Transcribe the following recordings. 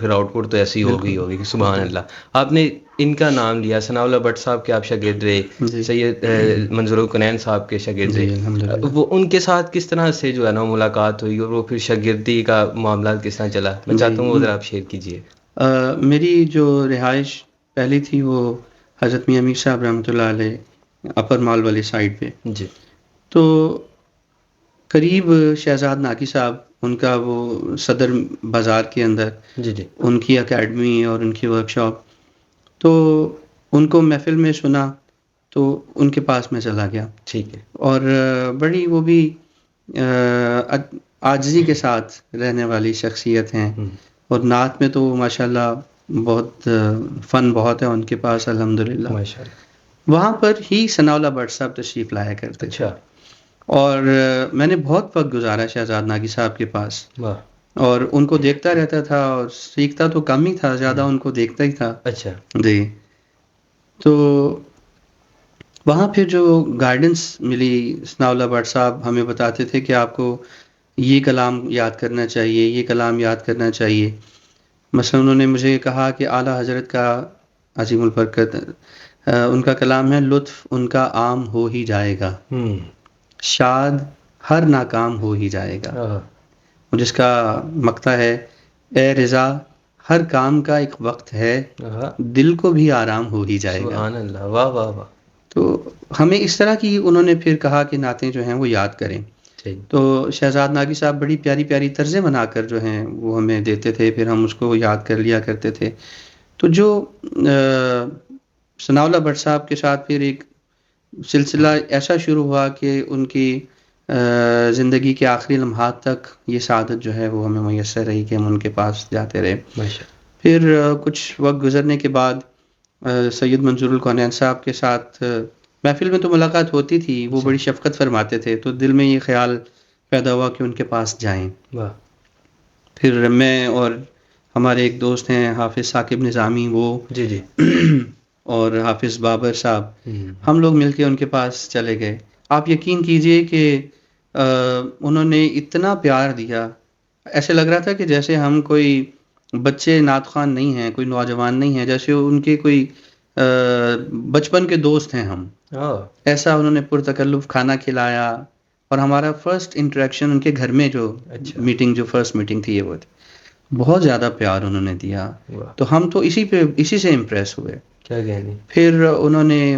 پھر out put تو ایسی ہوگی کہ سبحان اللہ. آپ نے ان کا نام لیا، ثناء اللہ بٹ صاحب کے آپ شاگرد رہے، سید منظور الکنین صاحب کے شاگرد رہے، وہ ان کے ساتھ کس طرح سے جو ہے نا ملاقات ہوئی اور وہ پھر شاگردی کا معاملات کس طرح چلا؟ میں چاہتا ہوں وہ ذرا آپ شیئر کیجیے. میری جو رہائش پہلی تھی وہ حضرت میاں میر صاحب رحمۃ اللہ علیہ اپر مال والی سائڈ پہ. جی. تو قریب شہزاد ناقی صاحب، ان کا وہ صدر بازار کے اندر جی جی ان کی اکیڈمی اور ان کی ورک شاپ، تو ان کو محفل میں سنا تو ان کے پاس میں چلا گیا. ٹھیک ہے. اور بڑی وہ بھی عاجزی کے ساتھ رہنے والی شخصیت ہیں، اور نعت میں تو ماشاءاللہ بہت فن بہت ہے ان کے پاس الحمدللہ. ماشاءاللہ. وہاں پر ہی ثناء اللہ بٹ صاحب تشریف لایا کرتے. اچھا. اور میں نے بہت وقت گزارا شہزاد ناگی صاحب کے پاس. واہ. اور ان کو دیکھتا رہتا تھا، اور سیکھتا تو کم ہی تھا، زیادہ ان کو دیکھتا ہی تھا. اچھا. جی. تو وہاں پھر جو گائیڈنس ملی، ثناء اللہ بٹ صاحب ہمیں بتاتے تھے کہ آپ کو یہ کلام یاد کرنا چاہیے، یہ کلام یاد کرنا چاہیے. مثلا انہوں نے مجھے کہا کہ اعلیٰ حضرت کا عظیم البرکت ان کا کلام ہے، لطف ان کا عام ہو ہی جائے گا، شاد ہر ناکام ہو ہی جائے گا. جس کا مقطع ہے، اے رضا ہر کام کا ایک وقت ہے، دل کو بھی آرام ہو ہی جائے گا. سبحان اللہ. واہ واہ واہ. تو ہمیں اس طرح کی انہوں نے پھر کہا کہ نعتیں جو ہیں وہ یاد کریں. تو شہزاد ناگی صاحب بڑی پیاری پیاری طرزیں بنا کر جو ہیں وہ ہمیں دیتے تھے، پھر ہم اس کو یاد کر لیا کرتے تھے. تو جو ثناء اللہ بٹ صاحب کے ساتھ پھر ایک سلسلہ ایسا شروع ہوا کہ ان کی زندگی کے آخری لمحات تک یہ سعادت جو ہے وہ ہمیں میسر رہی کہ ہم ان کے پاس جاتے رہے. پھر کچھ وقت گزرنے کے بعد سید منظور الکنین صاحب کے ساتھ محفل میں تو ملاقات ہوتی تھی، وہ بڑی شفقت فرماتے تھے، تو دل میں یہ خیال پیدا ہوا کہ ان کے پاس جائیں. پھر میں اور ہمارے ایک دوست ہیں حافظ ثاقب نظامی، وہ جی جی اور حافظ بابر صاحب، ہم لوگ مل کے ان کے پاس چلے گئے. آپ یقین کیجئے کہ انہوں نے اتنا پیار دیا، ایسے لگ رہا تھا کہ جیسے ہم کوئی بچے نعت خوان نہیں ہیں، کوئی نوجوان نہیں ہیں، جیسے ان کے کوئی بچپن کے دوست ہیں ہم. ایسا انہوں نے پرتکلف کھانا کھلایا، اور ہمارا فرسٹ انٹریکشن ان کے گھر میں جو میٹنگ، جو فرسٹ میٹنگ تھی، یہ وہ تھی. بہت زیادہ پیار انہوں نے دیا. تو ہم تو اسی سے امپریس ہوئے. کیا کہنے. پھر انہوں نے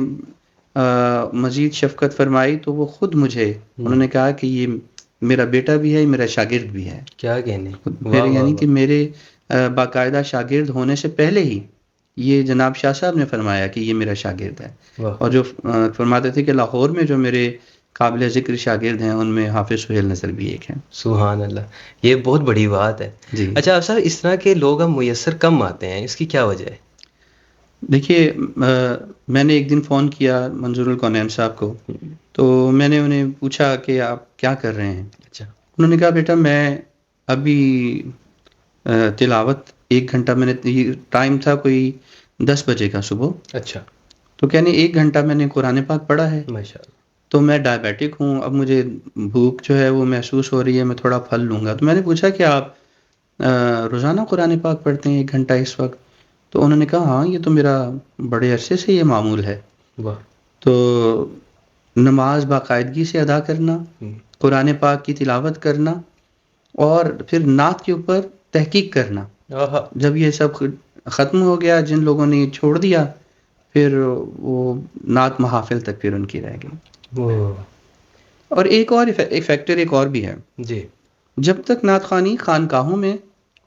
مزید شفقت فرمائی، تو وہ خود مجھے انہوں نے کہا کہ یہ میرا بیٹا بھی ہے، میرا شاگرد بھی ہے. کیا کہنے. میرے یعنی کہ میرے باقاعدہ شاگرد ہونے سے پہلے ہی یہ جناب شاہ صاحب نے فرمایا کہ یہ میرا شاگرد ہے. اور جو فرماتے تھے کہ لاہور میں جو میرے قابل ذکر شاگرد ہیں ان میں حافظ سہیل نظر بھی ایک ہیں. سبحان اللہ. یہ بہت بڑی بات ہے. جی. اچھا صاحب، اس طرح کے لوگ اب میسر کم آتے ہیں، اس کی کیا وجہ ہے؟ دیکھیے، میں نے ایک دن فون کیا منظور الکنین صاحب کو، تو میں نے انہیں پوچھا کہ آپ کیا کر رہے ہیں. اچھا. انہوں نے کہا بیٹا میں ابھی تلاوت 1 گھنٹہ، میں نے ٹائم تھا کوئی 10 بجے کا صبح. اچھا. تو کہنے 1 گھنٹہ میں نے قرآن پاک پڑھا ہے. ماشاءاللہ. تو میں ڈائبیٹک ہوں، اب مجھے بھوک جو ہے وہ محسوس ہو رہی ہے، میں تھوڑا پھل لوں گا. تو میں نے پوچھا کہ آپ روزانہ قرآن پاک پڑھتے ہیں 1 گھنٹہ اس وقت؟ تو انہوں نے کہا ہاں، یہ تو میرا بڑے عرصے سے یہ معمول ہے. واہ. تو نماز باقاعدگی سے ادا کرنا، قرآن پاک کی تلاوت کرنا، اور پھر نعت کے اوپر تحقیق کرنا. جب یہ سب ختم ہو گیا، جن لوگوں نے چھوڑ دیا، پھر وہ نعت محافل تک پھر ان کی رہ گئی. اور ایک فیکٹر ایک اور بھی ہے. جی. جب تک نعت خوانی خانقاہوں میں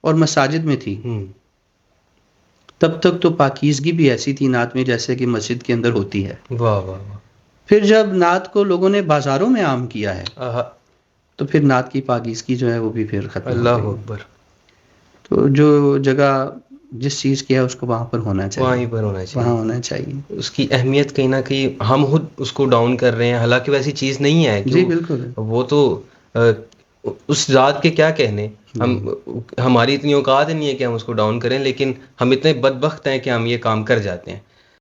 اور مساجد میں تھی، تب تک تو پاکیزگی بھی ایسی تھی نعت میں جیسے کہ مسجد کے اندر ہوتی ہے. واہ واہ واہ. پھر جب نعت کو لوگوں نے بازاروں میں عام کیا ہے، تو پھر نعت کی پاکیزگی جو ہے وہ بھی پھر ختم. اللہ اکبر. تو جو جگہ جس چیز کی ہے اس کو وہاں پر ہونا چاہیے، وہیں پر ہونا چاہیے، وہاں ہونا چاہیے. اس کی اہمیت کہیں نہ کہیں ہم خود اس کو ڈاؤن کر رہے ہیں، حالانکہ ویسی چیز نہیں ہے. جی بالکل. وہ تو اس ذات کے کیا کہنے، ہماری اتنی اوقات نہیں ہے کہ ہم اس کو ڈاؤن کریں، لیکن ہم اتنے بدبخت ہیں کہ ہم یہ کام کر جاتے ہیں.